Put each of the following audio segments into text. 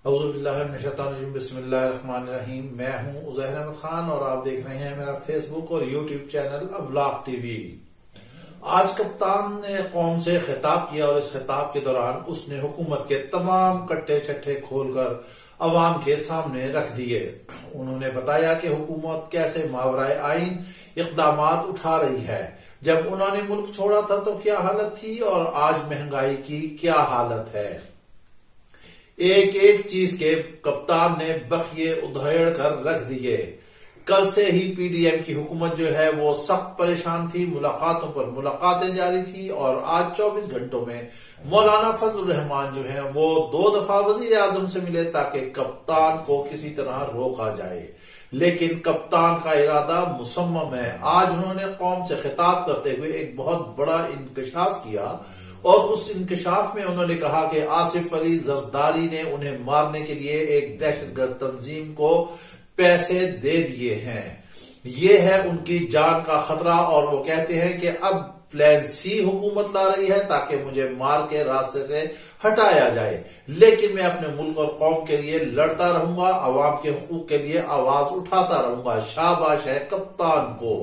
اعوذ باللہ من الشیطان الرجیم، بسم اللہ الرحمن الرحیم۔ میں ہوں عزیر احمد خان اور آپ دیکھ رہے ہیں میرا فیس بک اور یوٹیوب چینل ابلاغ ٹی وی۔ آج کپتان نے قوم سے خطاب کیا اور اس خطاب کے دوران اس نے حکومت کے تمام کٹے چٹھے کھول کر عوام کے سامنے رکھ دیے۔ انہوں نے بتایا کہ حکومت کیسے ماورائے آئین اقدامات اٹھا رہی ہے۔ جب انہوں نے ملک چھوڑا تھا تو کیا حالت تھی اور آج مہنگائی کی کیا حالت ہے۔ ایک ایک چیز کے کپتان نے بخیے ادھیڑ کر رکھ دیے۔ کل سے ہی پی ڈی ایم کی حکومت جو ہے وہ سخت پریشان تھی، ملاقاتوں پر ملاقاتیں جاری تھی اور آج 24 گھنٹوں میں مولانا فضل الرحمان جو ہے وہ 2 دفعہ وزیر اعظم سے ملے تاکہ کپتان کو کسی طرح روکا جائے، لیکن کپتان کا ارادہ مصمم ہے۔ آج انہوں نے قوم سے خطاب کرتے ہوئے ایک بہت بڑا انکشاف کیا اور اس انکشاف میں انہوں نے کہا کہ آصف علی زرداری نے انہیں مارنے کے لیے ایک دہشت گرد تنظیم کو پیسے دے دیے ہیں، یہ ہے ان کی جان کا خطرہ، اور وہ کہتے ہیں کہ اب پلان سی حکومت لا رہی ہے تاکہ مجھے مار کے راستے سے ہٹایا جائے، لیکن میں اپنے ملک اور قوم کے لیے لڑتا رہوں گا، عوام کے حقوق کے لیے آواز اٹھاتا رہوں گا۔ شاباش ہے کپتان کو،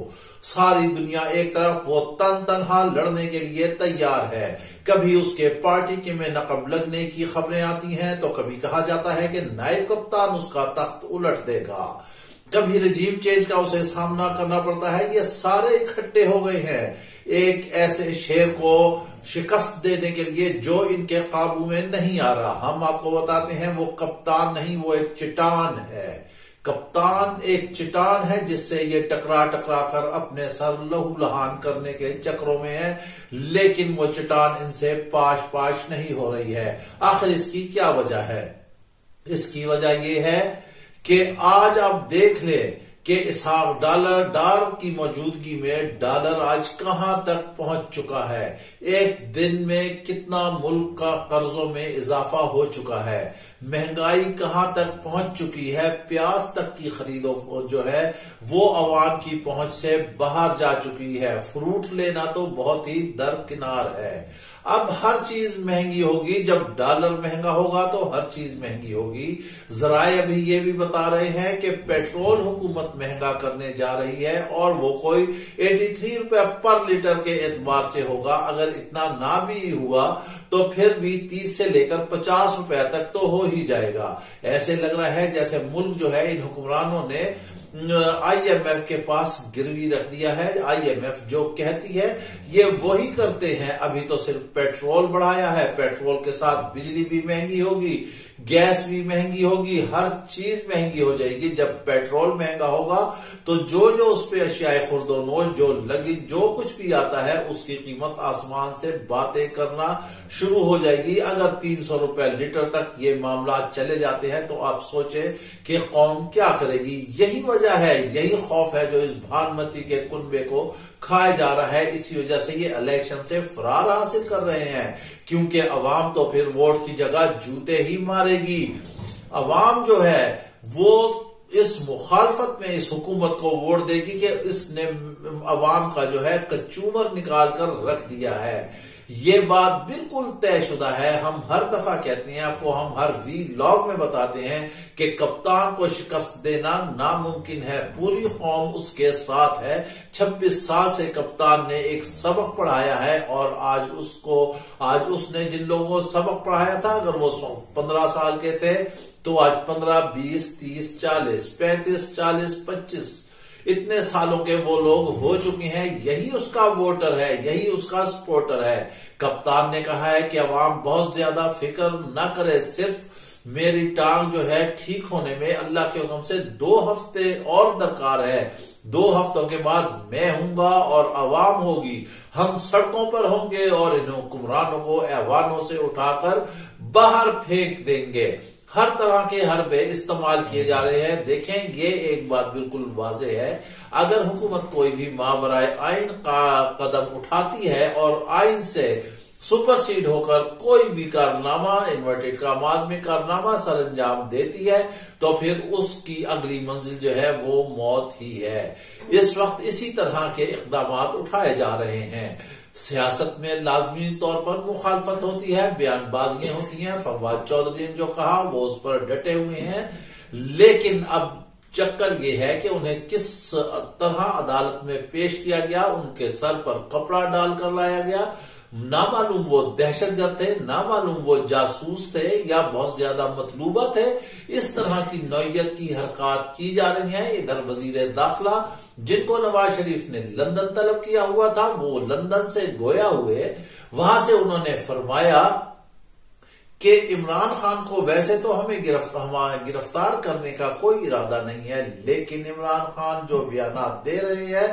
ساری دنیا ایک طرف، وہ تنہا لڑنے کے لیے تیار ہے۔ کبھی اس کے پارٹی کے میں نقب لگنے کی خبریں آتی ہیں تو کبھی کہا جاتا ہے کہ نائب کپتان اس کا تخت الٹ دے گا، کبھی رجیم چینج کا اسے سامنا کرنا پڑتا ہے۔ یہ سارے اکٹھے ہو گئے ہیں ایک ایسے شیر کو شکست دینے کے لیے جو ان کے قابو میں نہیں آ رہا۔ ہم آپ کو بتاتے ہیں وہ کپتان نہیں، وہ ایک چٹان ہے۔ کپتان ایک چٹان ہے جس سے یہ ٹکرا کر اپنے سر لہو لہان کرنے کے چکروں میں ہے، لیکن وہ چٹان ان سے پاش نہیں ہو رہی ہے۔ آخر اس کی کیا وجہ ہے؟ اس کی وجہ یہ ہے کہ آج آپ دیکھ لیں کہ اسحاق ڈار کی موجودگی میں ڈالر آج کہاں تک پہنچ چکا ہے، ایک دن میں کتنا ملک کا قرضوں میں اضافہ ہو چکا ہے، مہنگائی کہاں تک پہنچ چکی ہے، پیاز تک کی خرید جو ہے وہ عوام کی پہنچ سے باہر جا چکی ہے، فروٹ لینا تو بہت ہی درکنار ہے۔ اب ہر چیز مہنگی ہوگی، جب ڈالر مہنگا ہوگا تو ہر چیز مہنگی ہوگی۔ ذرائع ابھی یہ بھی بتا رہے ہیں کہ پیٹرول حکومت مہنگا کرنے جا رہی ہے اور وہ کوئی 83 روپے پر لیٹر کے اعتبار سے ہوگا۔ اگر اتنا نہ بھی ہوا تو پھر بھی 30 سے لے کر 50 روپے تک تو ہو ہی جائے گا۔ ایسے لگ رہا ہے جیسے ملک جو ہے ان حکمرانوں نے آئی ایم ایف کے پاس گروی رکھ دیا ہے۔ آئی ایم ایف جو کہتی ہے یہ وہی کرتے ہیں۔ ابھی تو صرف پیٹرول بڑھایا ہے، پیٹرول کے ساتھ بجلی بھی مہنگی ہوگی، گیس بھی مہنگی ہوگی، ہر چیز مہنگی ہو جائے گی۔ جب پیٹرول مہنگا ہوگا تو جو اس پہ اشیاء خرد و نوش جو کچھ بھی آتا ہے اس کی قیمت آسمان سے باتیں کرنا شروع ہو جائے گی۔ اگر 300 روپے لیٹر تک یہ معاملات چلے جاتے ہیں تو آپ سوچیں کہ قوم کیا کرے گی۔ یہی وجہ ہے، یہی خوف ہے جو اس بھانمتی کے کنبے کو کھائے جا رہا ہے۔ اسی وجہ سے یہ الیکشن سے فرار حاصل کر رہے ہیں، کیونکہ عوام تو پھر ووٹ کی جگہ جوتے ہی مارے گی۔ عوام جو ہے وہ اس مخالفت میں اس حکومت کو ووٹ دے گی کہ اس نے عوام کا جو ہے کچومر نکال کر رکھ دیا ہے۔ یہ بات بالکل طے شدہ ہے۔ ہم ہر دفعہ کہتے ہیں، آپ کو ہم ہر ویلاگ میں بتاتے ہیں کہ کپتان کو شکست دینا ناممکن ہے، پوری قوم اس کے ساتھ ہے۔ 26 سال سے کپتان نے ایک سبق پڑھایا ہے اور آج اس نے جن لوگوں کو سبق پڑھایا تھا اگر وہ 15 سال کے تھے تو آج 15، 20، 30، 40، 35، 40، 25 اتنے سالوں کے وہ لوگ ہو چکے ہیں۔ یہی اس کا ووٹر ہے، یہی اس کا سپورٹر ہے۔ کپتان نے کہا ہے کہ عوام بہت زیادہ فکر نہ کرے، صرف میری ٹانگ جو ہے ٹھیک ہونے میں اللہ کے حکم سے 2 ہفتے اور درکار ہے۔ 2 ہفتوں کے بعد میں ہوں گا اور عوام ہوگی، ہم سڑکوں پر ہوں گے اور ان حکمرانوں کو ایوانوں سے اٹھا کر باہر پھینک دیں گے۔ ہر طرح کے حربے استعمال کیے جا رہے ہیں۔ دیکھیں یہ ایک بات بالکل واضح ہے، اگر حکومت کوئی بھی ماورائے آئین کا قدم اٹھاتی ہے اور آئین سے سپرسیڈ ہو کر کوئی بھی کارنامہ، انورٹڈ کاماز میں کارنامہ سر انجام دیتی ہے تو پھر اس کی اگلی منزل جو ہے وہ موت ہی ہے۔ اس وقت اسی طرح کے اقدامات اٹھائے جا رہے ہیں۔ سیاست میں لازمی طور پر مخالفت ہوتی ہے، بیان بازیاں ہوتی ہیں۔ فواد چودھری نے جو کہا وہ اس پر ڈٹے ہوئے ہیں، لیکن اب چکر یہ ہے کہ انہیں کس طرح عدالت میں پیش کیا گیا، ان کے سر پر کپڑا ڈال کر لایا گیا، نہ معلوم وہ دہشت گرد تھے، نہ معلوم وہ جاسوس تھے یا بہت زیادہ مطلوبہ تھے۔ اس طرح کی نوعیت کی حرکات کی جا رہی ہیں۔ ادھر وزیر داخلہ جن کو نواز شریف نے لندن طلب کیا ہوا تھا، وہ لندن سے گویا ہوئے، وہاں سے انہوں نے فرمایا کہ عمران خان کو ویسے تو ہمیں گرفتار کرنے کا کوئی ارادہ نہیں ہے، لیکن عمران خان جو بیانات دے رہے ہیں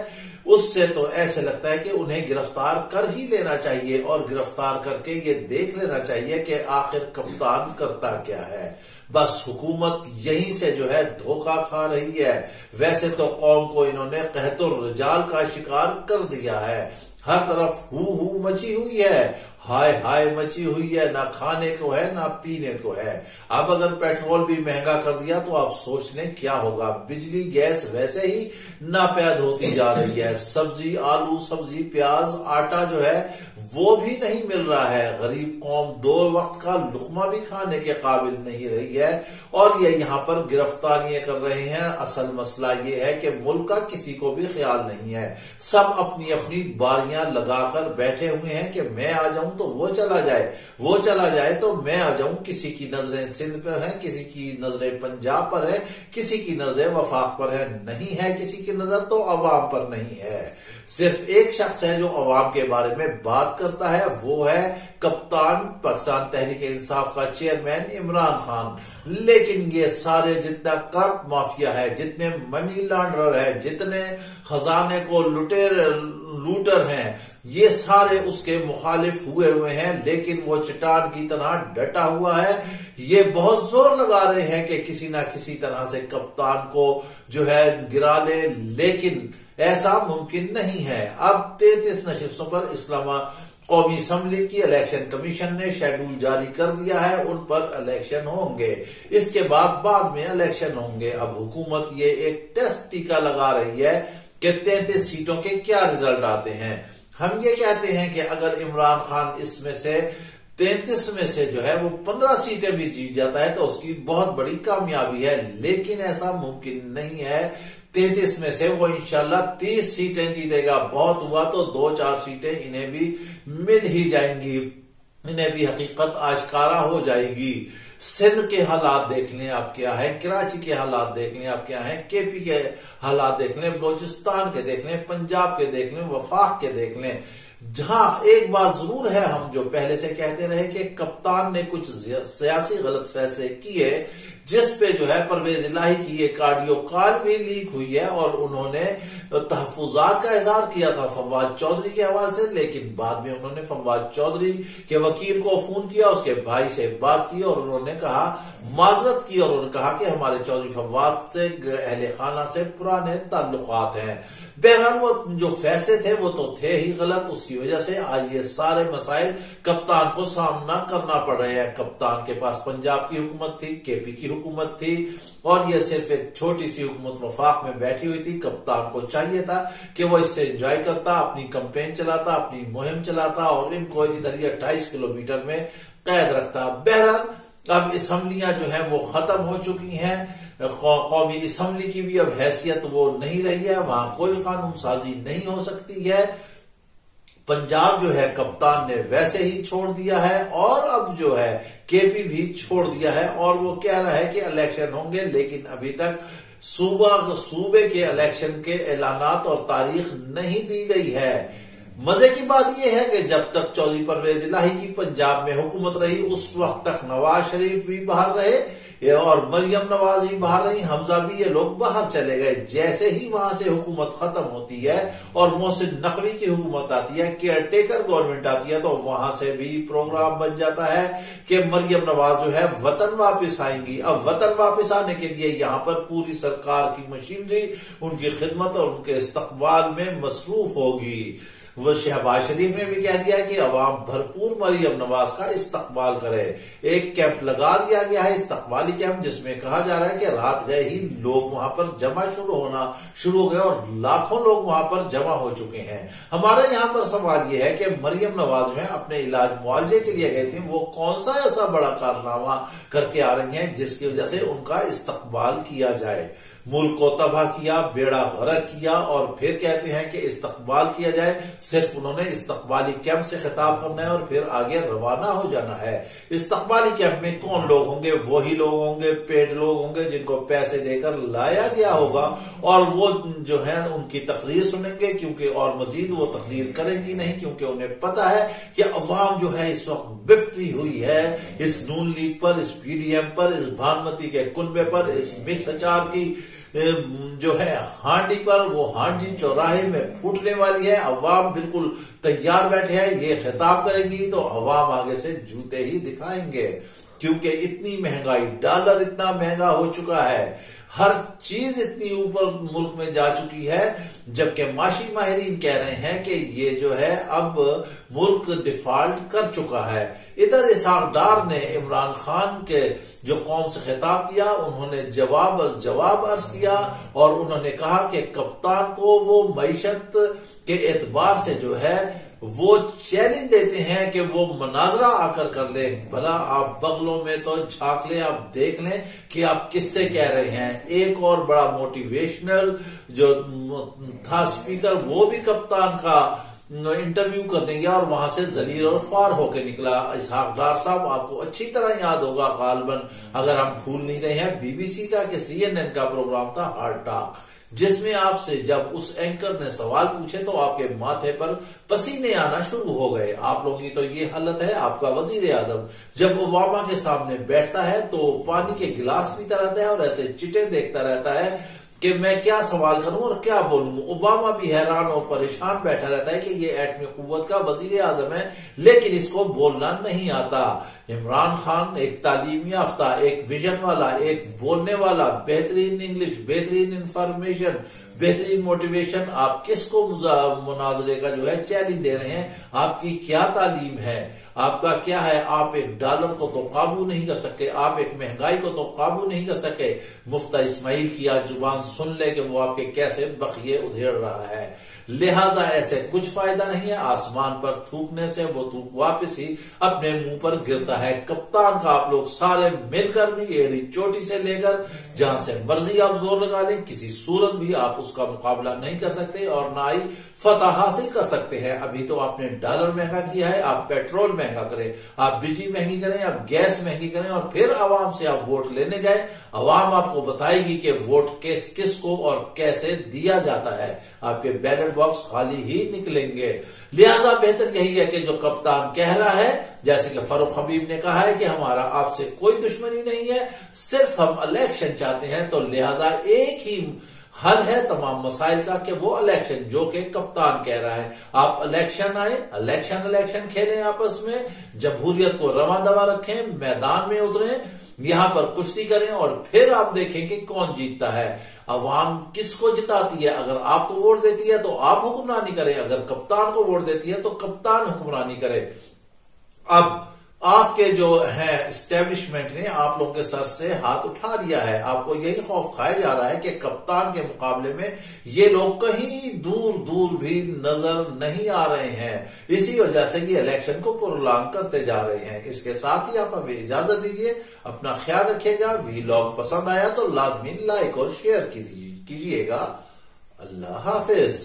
اس سے تو ایسے لگتا ہے کہ انہیں گرفتار کر ہی لینا چاہیے، اور گرفتار کر کے یہ دیکھ لینا چاہیے کہ آخر کپتان کرتا کیا ہے۔ بس حکومت یہیں سے جو ہے دھوکہ کھا رہی ہے۔ ویسے تو قوم کو انہوں نے قحط الرجال کا شکار کر دیا ہے، ہر طرف ہو مچی ہوئی ہے، ہائے ہائے مچی ہوئی ہے، نہ کھانے کو ہے نہ پینے کو ہے۔ اب اگر پیٹرول بھی مہنگا کر دیا تو آپ سوچ لیں کیا ہوگا۔ بجلی گیس ویسے ہی ناپید ہوتی جا رہی ہے، سبزی آلو سبزی پیاز آٹا جو ہے وہ بھی نہیں مل رہا ہے۔ غریب قوم 2 وقت کا لقمہ بھی کھانے کے قابل نہیں رہی ہے، اور یہ یہاں پر گرفتاریاں کر رہے ہیں۔ اصل مسئلہ یہ ہے کہ ملک کا کسی کو بھی خیال نہیں ہے، سب اپنی اپنی باریاں لگا کر بیٹھے ہوئے ہیں کہ میں آ جاؤں تو وہ چلا جائے، وہ چلا جائے تو میں آ جاؤں۔ کسی کی نظریں سندھ پر ہیں، کسی کی نظریں پنجاب پر ہیں، کسی کی نظریں وفاق پر ہے، نہیں ہے کسی کی نظر تو عوام پر نہیں ہے۔ صرف ایک شخص ہے جو عوام کے بارے میں بات کرتا ہے، وہ ہے کپتان پاکستان تحریک انصاف کا چیئرمین عمران خان۔ لیکن یہ سارے جتنا کرپٹ مافیا ہے، جتنے منی لانڈرر ہے، جتنے خزانے کو لوٹر ہیں، یہ سارے اس کے مخالف ہوئے ہیں، لیکن وہ چٹان کی طرح ڈٹا ہوا ہے۔ یہ بہت زور لگا رہے ہیں کہ کسی نہ کسی طرح سے کپتان کو جو ہے گرا لے، لیکن ایسا ممکن نہیں ہے۔ اب 33 نشستوں پر قومی اسمبلی کی الیکشن کمیشن نے شیڈول جاری کر دیا ہے، ان پر الیکشن ہوں گے، اس کے بعد میں الیکشن ہوں گے۔ اب حکومت یہ ایک ٹیسٹ ٹیکا لگا رہی ہے کہ 33 سیٹوں کے کیا رزلٹ آتے ہیں۔ ہم یہ کہتے ہیں کہ اگر عمران خان اس میں سے 33 میں سے جو ہے وہ 15 سیٹیں بھی جیت جاتا ہے تو اس کی بہت بڑی کامیابی ہے، لیکن ایسا ممکن نہیں ہے۔ 33 میں سے وہ انشاءاللہ 30 سیٹیں جیتے گا، بہت ہوا تو 2-4 سیٹیں انہیں بھی مل ہی جائیں گی، انہیں بھی حقیقت آشکارا ہو جائے گی۔ سندھ کے حالات دیکھ لیں آپ کیا ہے، کراچی کے حالات دیکھ لیں آپ کیا ہیں، کے پی کے حالات دیکھ لیں، بلوچستان کے دیکھ لیں، پنجاب کے دیکھ لیں، وفاق کے دیکھ لیں۔ جہاں ایک بات ضرور ہے، ہم جو پہلے سے کہتے رہے کہ کپتان نے کچھ سیاسی غلط فیصلے کیے، جس پہ جو ہے پرویز الہی کی ایک آڈیو کال بھی لیک ہوئی ہے، اور انہوں نے تحفظات کا اظہار کیا تھا فواد چودھری کے حوالے سے، لیکن بعد میں انہوں نے فواد چودھری کے وکیل کو فون کیا، اس کے بھائی سے بات کی، اور انہوں نے کہا معذرت کی، اور انہوں نے کہا کہ ہمارے چودھری فواد سے اہل خانہ سے پرانے تعلقات ہیں۔ بہرحال وہ جو فیصلے تھے وہ تو تھے ہی غلط، اس کی وجہ سے آج یہ سارے مسائل کپتان کو سامنا کرنا پڑ رہے ہیں۔ کپتان کے پاس پنجاب کی حکومت تھی، کے پی کی حکومت تھی، اور یہ صرف ایک چھوٹی سی حکومت وفاق میں بیٹھی ہوئی تھی۔ کپتان کو چاہیے تھا کہ وہ اس سے انجوائے کرتا، اپنی کمپین چلاتا، اپنی مہم چلاتا، اور ان کو ادھر ہی 28 کلومیٹر میں قید رکھتا۔ بہرحال اب اسمبلیاں جو ہیں وہ ختم ہو چکی ہیں، قومی اسمبلی کی بھی اب حیثیت وہ نہیں رہی ہے، وہاں کوئی قانون سازی نہیں ہو سکتی ہے۔ پنجاب جو ہے کپتان نے ویسے ہی چھوڑ دیا ہے، اور اب جو ہے کے پی بھی چھوڑ دیا ہے، اور وہ کہہ رہا ہے کہ الیکشن ہوں گے، لیکن ابھی تک صوبے کے الیکشن کے اعلانات اور تاریخ نہیں دی گئی ہے۔ مزے کی بات یہ ہے کہ جب تک چودھری پرویز الہی کی پنجاب میں حکومت رہی، اس وقت تک نواز شریف بھی باہر رہے اور مریم نواز بھی باہر رہی، حمزہ بھی، یہ لوگ باہر چلے گئے۔ جیسے ہی وہاں سے حکومت ختم ہوتی ہے اور محسن نقوی کی حکومت آتی ہے، کیئر ٹیکر گورنمنٹ آتی ہے، تو وہاں سے بھی پروگرام بن جاتا ہے کہ مریم نواز جو ہے وطن واپس آئیں گی۔ اب وطن واپس آنے کے لیے یہاں پر پوری سرکار کی مشینری ان کی خدمت اور ان کے استقبال میں مصروف ہوگی۔ وہ شہباز شریف نے بھی کہہ دیا کہ عوام بھرپور مریم نواز کا استقبال کرے. ایک کیمپ لگا دیا گیا ہے، استقبالی کیمپ، جس میں کہا جا رہا ہے کہ رات گئے ہی لوگ وہاں پر جمع شروع ہو گئے اور لاکھوں لوگ وہاں پر جمع ہو چکے ہیں. ہمارا یہاں پر سوال یہ ہے کہ مریم نواز جو ہے اپنے علاج معالجے کے لیے گئے تھے، وہ کون سا ایسا بڑا کارنامہ کر کے آ رہی ہیں جس کی وجہ سے ان کا استقبال کیا جائے؟ ملک کو تباہ کیا، بیڑا غرق کیا، اور پھر کہتے ہیں کہ استقبال کیا جائے. صرف انہوں نے استقبالی کیمپ سے خطاب کرنا ہے اور پھر آگے روانہ ہو جانا ہے. استقبالی کیمپ میں کون لوگ ہوں گے؟ وہی لوگ ہوں گے، پیڈ لوگ ہوں گے جن کو پیسے دے کر لایا گیا ہوگا، اور وہ جو ہے ان کی تقریر سنیں گے، کیونکہ اور مزید وہ تقریر کریں گی نہیں، کیونکہ انہیں پتا ہے کہ عوام جو ہے اس وقت بپتی ہوئی ہے اس نون لیگ پر، اس پی ڈی ایم پر، اس بھانمتی کے کنبے پر، اس مکس اچار کی جو ہے ہانڈی پر. وہ ہانڈی چوراہے میں پھوٹنے والی ہے. عوام بالکل تیار بیٹھے ہیں. یہ خطاب کریں گی تو عوام آگے سے جوتے ہی دکھائیں گے، کیونکہ اتنی مہنگائی، ڈالر اتنا مہنگا ہو چکا ہے، ہر چیز اتنی اوپر ملک میں جا چکی ہے، جبکہ معاشی ماہرین کہہ رہے ہیں کہ یہ جو ہے اب ملک ڈیفالٹ کر چکا ہے. ادھر اسحاق ڈار نے عمران خان کے جو قوم سے خطاب کیا، انہوں نے جواب عرض کیا اور انہوں نے کہا کہ کپتان کو وہ معیشت کے اعتبار سے جو ہے وہ چیلنج دیتے ہیں کہ وہ مناظرہ آ کر لیں. بھلا آپ بغلوں میں تو جھانک لیں، آپ دیکھ لیں کہ آپ کس سے کہہ رہے ہیں. ایک اور بڑا موٹیویشنل جو تھا اسپیکر، وہ بھی کپتان کا انٹرویو کرنے گیا اور وہاں سے ذلیل اور خوار ہو کے نکلا. اسحاق ڈار صاحب آپ کو اچھی طرح یاد ہوگا غالباً، اگر ہم بھول نہیں رہے ہیں، بی بی سی کا کہ CNN کا پروگرام تھا ہارڈ ٹاک، جس میں آپ سے جب اس اینکر نے سوال پوچھے تو آپ کے ماتھے پر پسینے آنا شروع ہو گئے. آپ لوگوں کی تو یہ حالت ہے. آپ کا وزیر اعظم جب اوباما کے سامنے بیٹھتا ہے تو پانی کے گلاس پیتا رہتا ہے اور ایسے چٹے دیکھتا رہتا ہے کہ میں کیا سوال کروں اور کیا بولوں. اوباما بھی حیران اور پریشان بیٹھا رہتا ہے کہ یہ ایٹمی قوت کا وزیر اعظم ہے لیکن اس کو بولنا نہیں آتا. عمران خان ایک تعلیم یافتہ، ایک ویژن والا، ایک بولنے والا، بہترین انگلش، بہترین انفارمیشن، بہترین موٹیویشن. آپ کس کو مناظرے کا جو ہے چیلنج دے رہے ہیں؟ آپ کی کیا تعلیم ہے؟ آپ کا کیا ہے؟ آپ ایک ڈالر کو تو قابو نہیں کر سکے، آپ ایک مہنگائی کو تو قابو نہیں کر سکے. مفتی اسماعیل کی آج زبان سن لے کہ وہ آپ کے کیسے بخیے ادھیڑ رہا ہے. لہذا ایسے کچھ فائدہ نہیں ہے. آسمان پر تھوکنے سے وہ تھوک واپس ہی اپنے منہ پر گرتا ہے. کپتان کا آپ لوگ سارے مل کر بھی ایڑی چوٹی سے لے کر جہاں سے مرضی آپ زور لگا لیں، کسی صورت بھی آپ اس کا مقابلہ نہیں کر سکتے اور نہ ہی فتح حاصل کر سکتے ہیں. ابھی تو آپ نے ڈالر مہنگا کیا ہے، آپ پیٹرول مہنگا کریں، آپ بجلی مہنگی کریں، آپ گیس مہنگی کریں اور پھر عوام سے آپ ووٹ لینے جائیں. عوام آپ کو بتائے گی کہ ووٹ کس کو اور کیسے دیا جاتا ہے. آپ کے بیلٹ باکس خالی ہی نکلیں گے. لہذا بہتر یہی ہے کہ جو کپتان کہہ رہا ہے، جیسے کہ فاروق حبیب نے کہا ہے کہ ہمارا آپ سے کوئی دشمنی نہیں ہے، صرف ہم الیکشن چاہتے ہیں، تو لہذا ایک ہی حل ہے تمام مسائل کا کہ وہ الیکشن، جو کہ کپتان کہہ رہا ہے. آپ الیکشن آئے، الیکشن کھیلیں، آپس میں جمہوریت کو رواں دوا رکھیں، میدان میں اتریں، یہاں پر کشتی کریں اور پھر آپ دیکھیں کہ کون جیتتا ہے. عوام کس کو جتاتی ہے؟ اگر آپ کو ووٹ دیتی ہے تو آپ حکمرانی کریں، اگر کپتان کو ووٹ دیتی ہے تو کپتان حکمرانی کرے. اب آپ کے جو ہے اسٹیبلشمنٹ نے آپ لوگوں کے سر سے ہاتھ اٹھا لیا ہے. آپ کو یہی خوف کھایا جا رہا ہے کہ کپتان کے مقابلے میں یہ لوگ کہیں دور بھی نظر نہیں آ رہے ہیں. اسی وجہ سے یہ الیکشن کو پرولانگ کرتے جا رہے ہیں. اس کے ساتھ ہی آپ ہمیں اجازت دیجیے. اپنا خیال رکھیے گا. ویلاگ پسند آیا تو لازمی لائک اور شیئر کیجیے گا. اللہ حافظ.